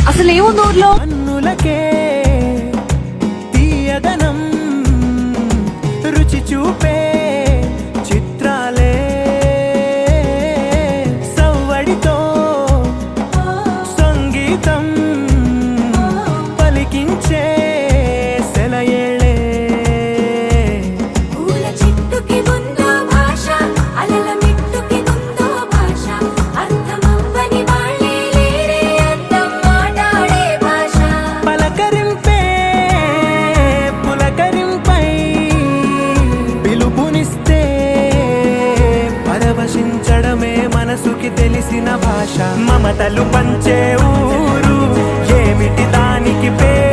అసలు ఏముంది ఊర్లో? అన్నులకే తీయదనం రుచి చూపే చిత్రాలే సవ్వడితో సంగీతం పలికించే సెలయేళే పూల చెట్టుకి ఉందో భాష అలల మిట్టుకి ఉందో భాష అర్థమవ్వని వాళ్ళే లేరే అందం మాట్లాడే భాష పలకరింపే పులకరింపై పిలుపునిస్తే పరవశించడమే మనసుకి తెలిసిన భాష మమతలు పంచే ఊరు ఏమిటి దానికి పేరు